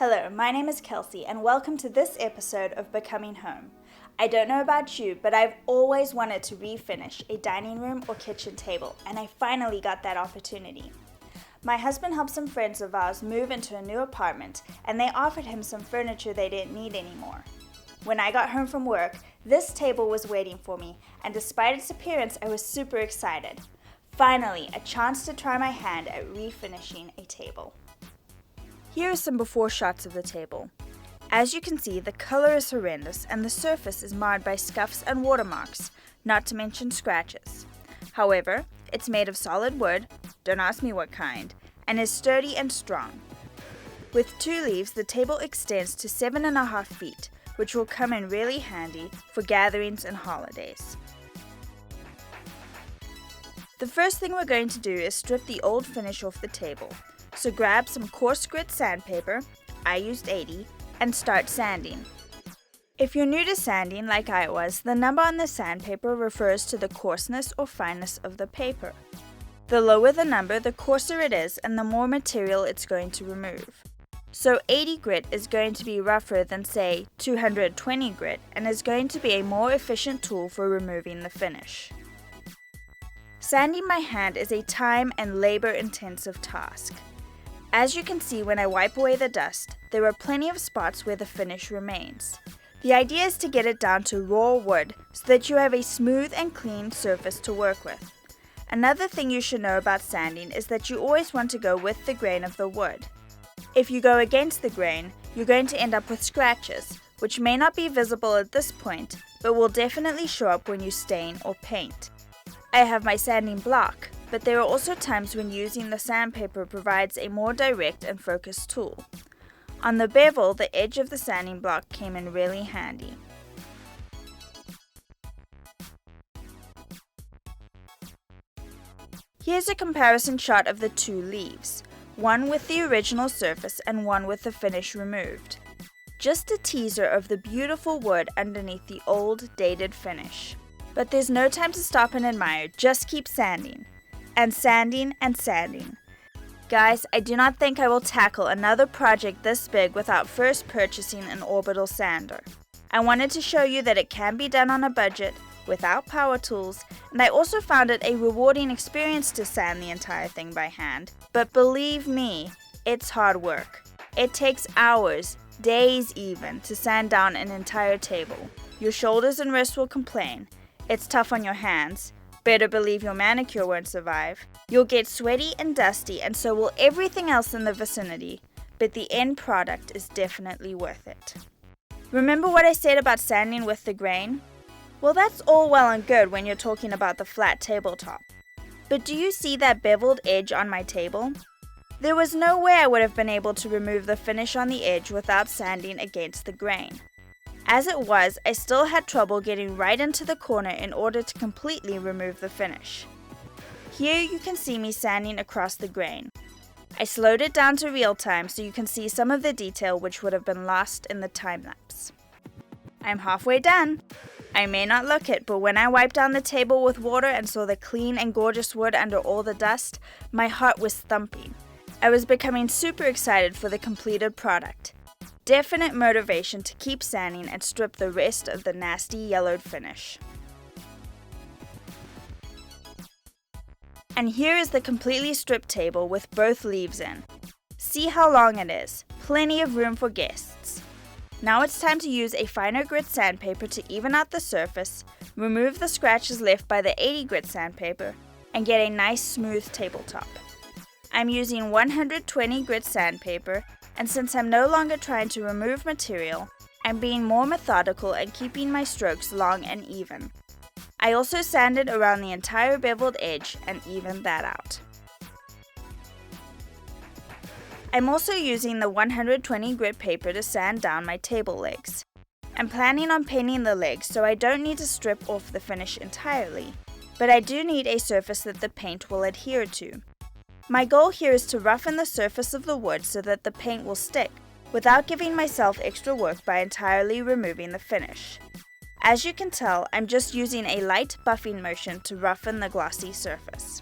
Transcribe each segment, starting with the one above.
Hello, my name is Kelsey and welcome to this episode of Becoming Home. I don't know about you, but I've always wanted to refinish a dining room or kitchen table, and I finally got that opportunity. My husband helped some friends of ours move into a new apartment, and they offered him some furniture they didn't need anymore. When I got home from work, this table was waiting for me, and despite its appearance, I was super excited. Finally, a chance to try my hand at refinishing a table. Here are some before shots of the table. As you can see, the color is horrendous and the surface is marred by scuffs and watermarks, not to mention scratches. However, it's made of solid wood, don't ask me what kind, and is sturdy and strong. With 2 leaves, the table extends to 7.5 feet, which will come in really handy for gatherings and holidays. The first thing we're going to do is strip the old finish off the table. So grab some coarse grit sandpaper, I used 80, and start sanding. If you're new to sanding like I was, the number on the sandpaper refers to the coarseness or fineness of the paper. The lower the number, the coarser it is and the more material it's going to remove. So 80 grit is going to be rougher than say 220 grit and is going to be a more efficient tool for removing the finish. Sanding by hand is a time and labor-intensive task. As you can see when I wipe away the dust, there are plenty of spots where the finish remains. The idea is to get it down to raw wood so that you have a smooth and clean surface to work with. Another thing you should know about sanding is that you always want to go with the grain of the wood. If you go against the grain, you're going to end up with scratches, which may not be visible at this point, but will definitely show up when you stain or paint. I have my sanding block, but there are also times when using the sandpaper provides a more direct and focused tool. On the bevel, the edge of the sanding block came in really handy. Here's a comparison shot of the 2 leaves, one with the original surface and one with the finish removed. Just a teaser of the beautiful wood underneath the old, dated finish. But there's no time to stop and admire, just keep sanding. And sanding and sanding. Guys, I do not think I will tackle another project this big without first purchasing an orbital sander. I wanted to show you that it can be done on a budget, without power tools, and I also found it a rewarding experience to sand the entire thing by hand. But believe me, it's hard work. It takes hours, days even, to sand down an entire table. Your shoulders and wrists will complain. It's tough on your hands. Better believe your manicure won't survive. You'll get sweaty and dusty, and so will everything else in the vicinity, but the end product is definitely worth it. Remember what I said about sanding with the grain? Well, that's all well and good when you're talking about the flat tabletop. But do you see that beveled edge on my table? There was no way I would have been able to remove the finish on the edge without sanding against the grain. As it was, I still had trouble getting right into the corner in order to completely remove the finish. Here you can see me sanding across the grain. I slowed it down to real time so you can see some of the detail which would have been lost in the time lapse. I'm halfway done. I may not look it, but when I wiped down the table with water and saw the clean and gorgeous wood under all the dust, my heart was thumping. I was becoming super excited for the completed product. Definite motivation to keep sanding and strip the rest of the nasty yellowed finish. And here is the completely stripped table with both leaves in. See how long it is, plenty of room for guests. Now it's time to use a finer grit sandpaper to even out the surface, remove the scratches left by the 80 grit sandpaper, and get a nice smooth tabletop. I'm using 120 grit sandpaper, and since I'm no longer trying to remove material, I'm being more methodical and keeping my strokes long and even. I also sanded around the entire beveled edge and evened that out. I'm also using the 120 grit paper to sand down my table legs. I'm planning on painting the legs so I don't need to strip off the finish entirely, but I do need a surface that the paint will adhere to. My goal here is to roughen the surface of the wood so that the paint will stick, without giving myself extra work by entirely removing the finish. As you can tell, I'm just using a light buffing motion to roughen the glossy surface.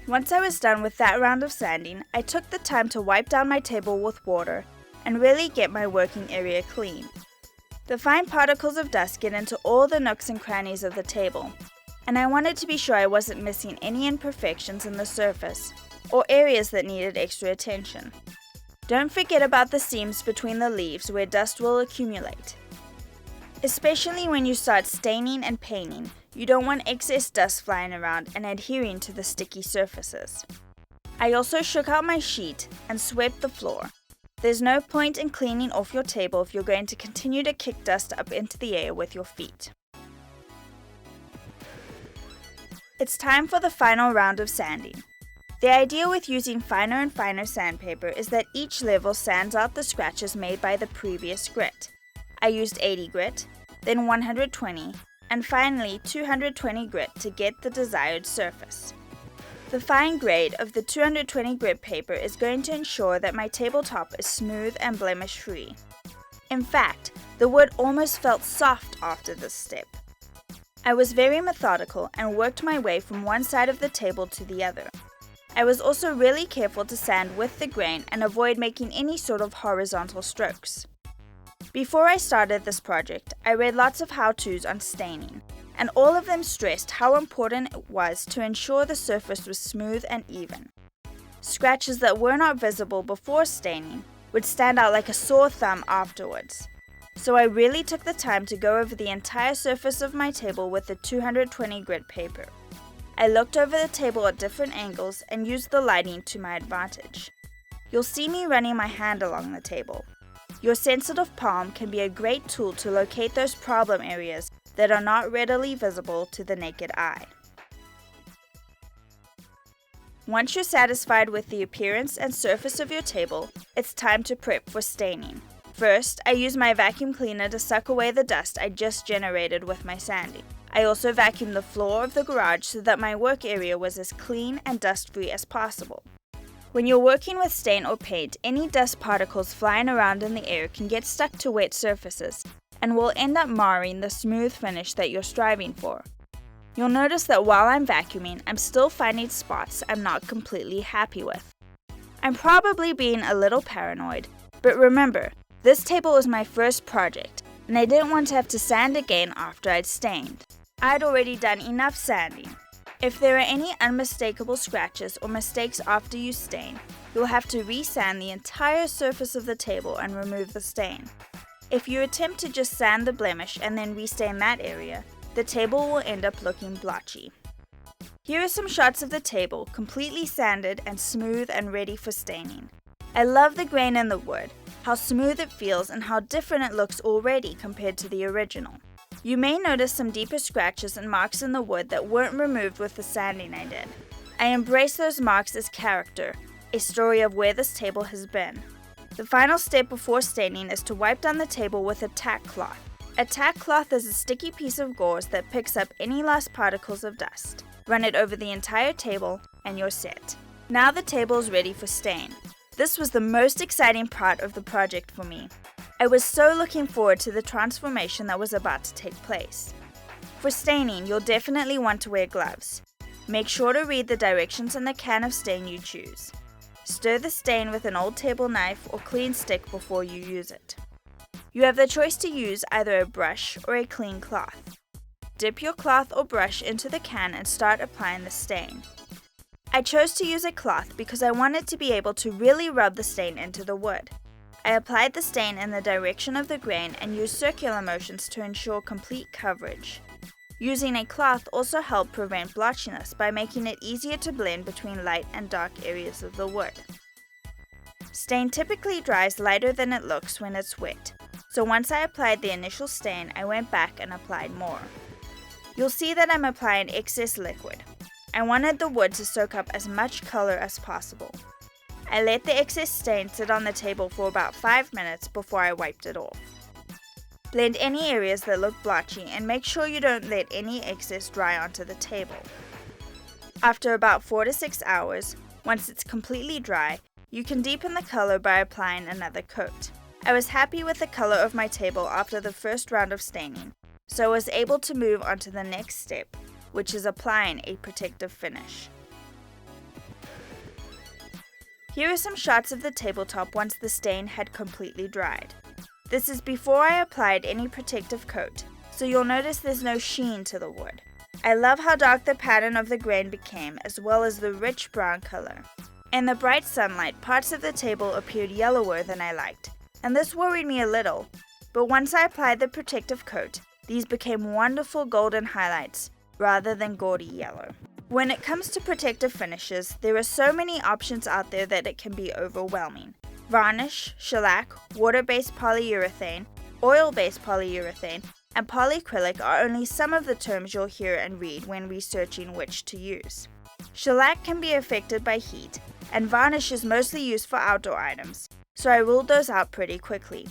Once I was done with that round of sanding, I took the time to wipe down my table with water and really get my working area clean. The fine particles of dust get into all the nooks and crannies of the table, and I wanted to be sure I wasn't missing any imperfections in the surface or areas that needed extra attention. Don't forget about the seams between the leaves where dust will accumulate. Especially when you start staining and painting, you don't want excess dust flying around and adhering to the sticky surfaces. I also shook out my sheet and swept the floor. There's no point in cleaning off your table if you're going to continue to kick dust up into the air with your feet. It's time for the final round of sanding. The idea with using finer and finer sandpaper is that each level sands out the scratches made by the previous grit. I used 80 grit, then 120, and finally 220 grit to get the desired surface. The fine grade of the 220 grit paper is going to ensure that my tabletop is smooth and blemish-free. In fact, the wood almost felt soft after this step. I was very methodical and worked my way from one side of the table to the other. I was also really careful to sand with the grain and avoid making any sort of horizontal strokes. Before I started this project, I read lots of how-tos on staining, and all of them stressed how important it was to ensure the surface was smooth and even. Scratches that were not visible before staining would stand out like a sore thumb afterwards. So I really took the time to go over the entire surface of my table with the 220 grit paper. I looked over the table at different angles and used the lighting to my advantage. You'll see me running my hand along the table. Your sensitive palm can be a great tool to locate those problem areas that are not readily visible to the naked eye. Once you're satisfied with the appearance and surface of your table, it's time to prep for staining. First, I use my vacuum cleaner to suck away the dust I just generated with my sanding. I also vacuumed the floor of the garage so that my work area was as clean and dust-free as possible. When you're working with stain or paint, any dust particles flying around in the air can get stuck to wet surfaces and will end up marring the smooth finish that you're striving for. You'll notice that while I'm vacuuming, I'm still finding spots I'm not completely happy with. I'm probably being a little paranoid, but remember, this table was my first project, and I didn't want to have to sand again after I'd stained. I'd already done enough sanding. If there are any unmistakable scratches or mistakes after you stain, you'll have to resand the entire surface of the table and remove the stain. If you attempt to just sand the blemish and then restain that area, the table will end up looking blotchy. Here are some shots of the table, completely sanded and smooth and ready for staining. I love the grain in the wood, how smooth it feels and how different it looks already compared to the original. You may notice some deeper scratches and marks in the wood that weren't removed with the sanding I did. I embrace those marks as character, a story of where this table has been. The final step before staining is to wipe down the table with a tack cloth. A tack cloth is a sticky piece of gauze that picks up any last particles of dust. Run it over the entire table and you're set. Now the table is ready for stain. This was the most exciting part of the project for me. I was so looking forward to the transformation that was about to take place. For staining, you'll definitely want to wear gloves. Make sure to read the directions on the can of stain you choose. Stir the stain with an old table knife or clean stick before you use it. You have the choice to use either a brush or a clean cloth. Dip your cloth or brush into the can and start applying the stain. I chose to use a cloth because I wanted to be able to really rub the stain into the wood. I applied the stain in the direction of the grain and used circular motions to ensure complete coverage. Using a cloth also helped prevent blotchiness by making it easier to blend between light and dark areas of the wood. Stain typically dries lighter than it looks when it's wet, so once I applied the initial stain, I went back and applied more. You'll see that I'm applying excess liquid. I wanted the wood to soak up as much color as possible. I let the excess stain sit on the table for about 5 minutes before I wiped it off. Blend any areas that look blotchy and make sure you don't let any excess dry onto the table. After about 4 to 6 hours, once it's completely dry, you can deepen the color by applying another coat. I was happy with the color of my table after the first round of staining, so I was able to move on to the next step, which is applying a protective finish. Here are some shots of the tabletop once the stain had completely dried. This is before I applied any protective coat, so you'll notice there's no sheen to the wood. I love how dark the pattern of the grain became, as well as the rich brown color. In the bright sunlight, parts of the table appeared yellower than I liked, and this worried me a little, but once I applied the protective coat, these became wonderful golden highlights, rather than gaudy yellow. When it comes to protective finishes, there are so many options out there that it can be overwhelming. Varnish, shellac, water-based polyurethane, oil-based polyurethane, and polyacrylic are only some of the terms you'll hear and read when researching which to use. Shellac can be affected by heat, and varnish is mostly used for outdoor items, so I ruled those out pretty quickly.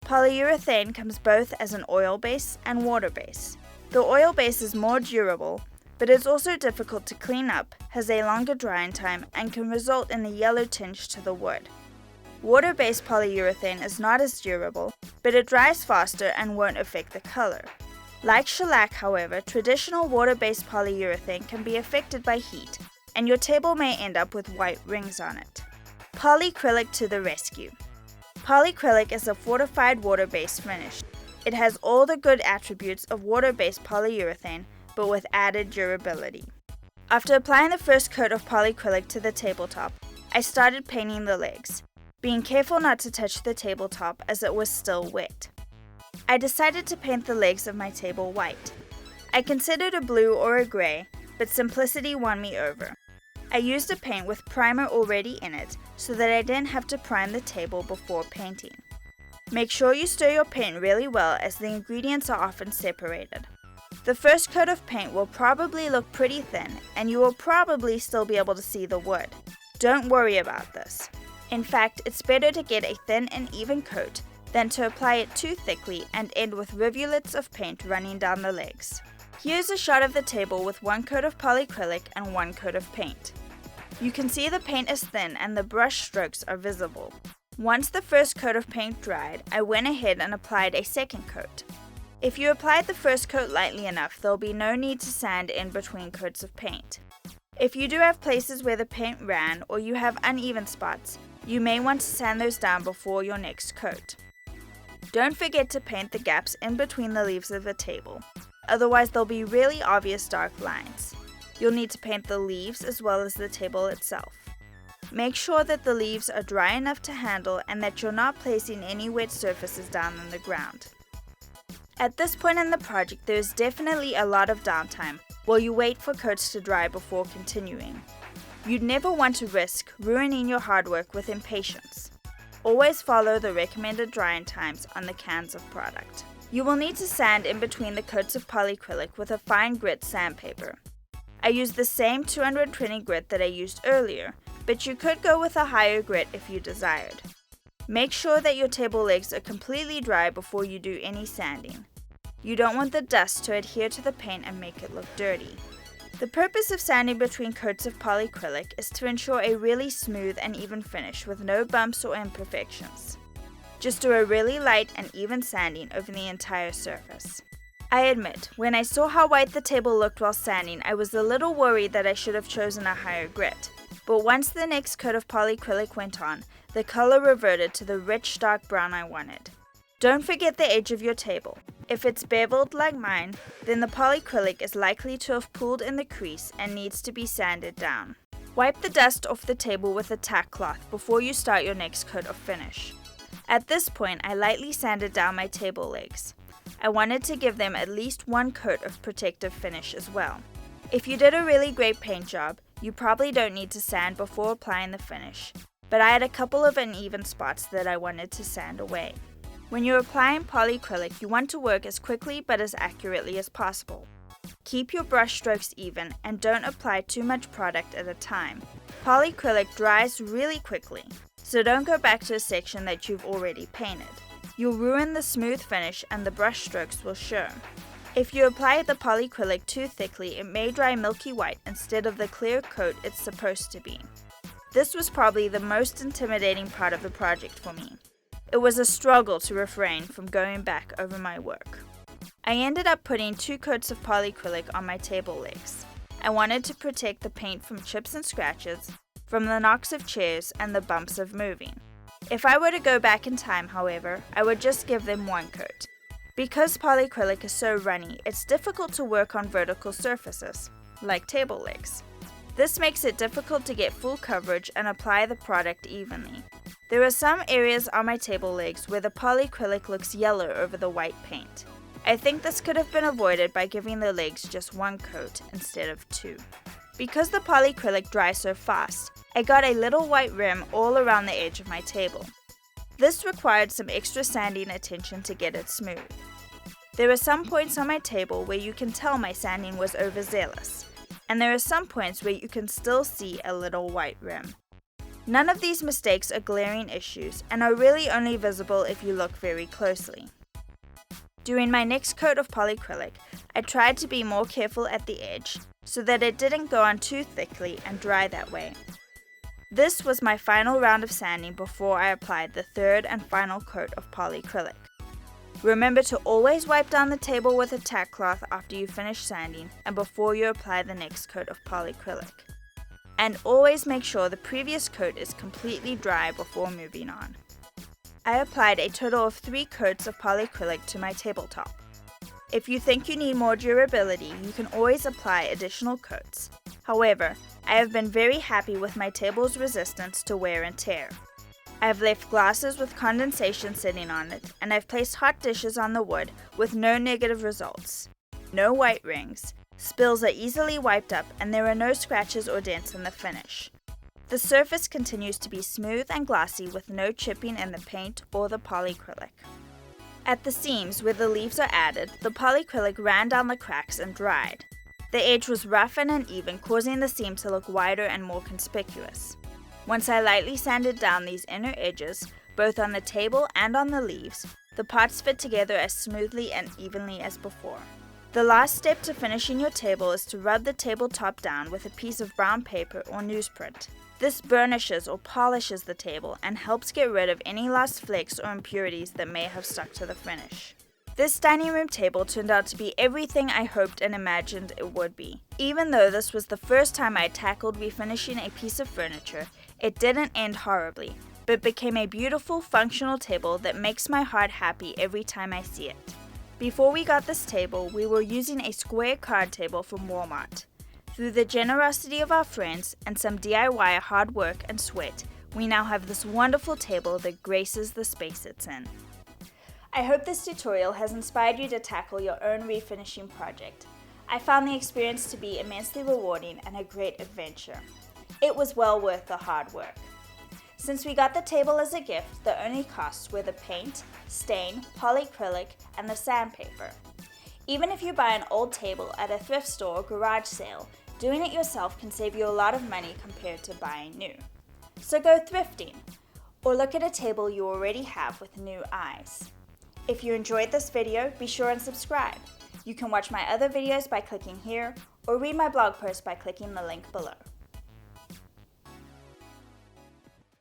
Polyurethane comes both as an oil base and water base. The oil base is more durable, but it's also difficult to clean up, has a longer drying time, and can result in a yellow tinge to the wood. Water-based polyurethane is not as durable, but it dries faster and won't affect the color. Like shellac, however, traditional water-based polyurethane can be affected by heat, and your table may end up with white rings on it. Polyacrylic to the rescue. Polyacrylic is a fortified water-based finish. It has all the good attributes of water-based polyurethane, but with added durability. After applying the first coat of polyacrylic to the tabletop, I started painting the legs, being careful not to touch the tabletop as it was still wet. I decided to paint the legs of my table white. I considered a blue or a grey, but simplicity won me over. I used a paint with primer already in it so that I didn't have to prime the table before painting. Make sure you stir your paint really well as the ingredients are often separated. The first coat of paint will probably look pretty thin and you will probably still be able to see the wood. Don't worry about this. In fact, it's better to get a thin and even coat than to apply it too thickly and end with rivulets of paint running down the legs. Here's a shot of the table with one coat of polyacrylic and one coat of paint. You can see the paint is thin and the brush strokes are visible. Once the first coat of paint dried, I went ahead and applied a second coat. If you applied the first coat lightly enough, there'll be no need to sand in between coats of paint. If you do have places where the paint ran or you have uneven spots, you may want to sand those down before your next coat. Don't forget to paint the gaps in between the leaves of the table, otherwise there'll be really obvious dark lines. You'll need to paint the leaves as well as the table itself. Make sure that the leaves are dry enough to handle and that you're not placing any wet surfaces down on the ground. At this point in the project, there is definitely a lot of downtime while you wait for coats to dry before continuing. You'd never want to risk ruining your hard work with impatience. Always follow the recommended drying times on the cans of product. You will need to sand in between the coats of polyacrylic with a fine grit sandpaper. I used the same 220 grit that I used earlier, but you could go with a higher grit if you desired. Make sure that your table legs are completely dry before you do any sanding. You don't want the dust to adhere to the paint and make it look dirty. The purpose of sanding between coats of polyacrylic is to ensure a really smooth and even finish with no bumps or imperfections. Just do a really light and even sanding over the entire surface. I admit, when I saw how white the table looked while sanding, I was a little worried that I should have chosen a higher grit. But once the next coat of polyacrylic went on, the color reverted to the rich dark brown I wanted. Don't forget the edge of your table. If it's beveled like mine, then the polyacrylic is likely to have pooled in the crease and needs to be sanded down. Wipe the dust off the table with a tack cloth before you start your next coat of finish. At this point, I lightly sanded down my table legs. I wanted to give them at least one coat of protective finish as well. If you did a really great paint job, you probably don't need to sand before applying the finish, but I had a couple of uneven spots that I wanted to sand away. When you're applying polyacrylic, you want to work as quickly but as accurately as possible. Keep your brush strokes even and don't apply too much product at a time. Polyacrylic dries really quickly, so don't go back to a section that you've already painted. You'll ruin the smooth finish and the brush strokes will show. If you apply the polyacrylic too thickly, it may dry milky white instead of the clear coat it's supposed to be. This was probably the most intimidating part of the project for me. It was a struggle to refrain from going back over my work. I ended up putting 2 coats of polyacrylic on my table legs. I wanted to protect the paint from chips and scratches, from the knocks of chairs and the bumps of moving. If I were to go back in time, however, I would just give them one coat. Because polyacrylic is so runny, it's difficult to work on vertical surfaces, like table legs. This makes it difficult to get full coverage and apply the product evenly. There are some areas on my table legs where the polyacrylic looks yellow over the white paint. I think this could have been avoided by giving the legs just one coat instead of two. Because the polyacrylic dries so fast, I got a little white rim all around the edge of my table. This required some extra sanding attention to get it smooth. There are some points on my table where you can tell my sanding was overzealous, and there are some points where you can still see a little white rim. None of these mistakes are glaring issues and are really only visible if you look very closely. During my next coat of polyacrylic, I tried to be more careful at the edge so that it didn't go on too thickly and dry that way. This was my final round of sanding before I applied the third and final coat of polyacrylic. Remember to always wipe down the table with a tack cloth after you finish sanding and before you apply the next coat of polyacrylic. And always make sure the previous coat is completely dry before moving on. I applied a total of 3 coats of polyacrylic to my tabletop. If you think you need more durability, you can always apply additional coats. However, I have been very happy with my table's resistance to wear and tear. I have left glasses with condensation sitting on it, and I've placed hot dishes on the wood with no negative results. No white rings, spills are easily wiped up, and there are no scratches or dents in the finish. The surface continues to be smooth and glossy with no chipping in the paint or the polyacrylic. At the seams where the leaves are added, the polyacrylic ran down the cracks and dried. The edge was rough and uneven, causing the seam to look wider and more conspicuous. Once I lightly sanded down these inner edges, both on the table and on the leaves, the parts fit together as smoothly and evenly as before. The last step to finishing your table is to rub the tabletop down with a piece of brown paper or newsprint. This burnishes or polishes the table and helps get rid of any last flecks or impurities that may have stuck to the finish. This dining room table turned out to be everything I hoped and imagined it would be. Even though this was the first time I tackled refinishing a piece of furniture, it didn't end horribly, but became a beautiful, functional table that makes my heart happy every time I see it. Before we got this table, we were using a square card table from Walmart. Through the generosity of our friends and some DIY hard work and sweat, we now have this wonderful table that graces the space it's in. I hope this tutorial has inspired you to tackle your own refinishing project. I found the experience to be immensely rewarding and a great adventure. It was well worth the hard work. Since we got the table as a gift, the only costs were the paint, stain, polyacrylic, and the sandpaper. Even if you buy an old table at a thrift store or garage sale, doing it yourself can save you a lot of money compared to buying new. So go thrifting, or look at a table you already have with new eyes. If you enjoyed this video, be sure and subscribe. You can watch my other videos by clicking here, or read my blog post by clicking the link below.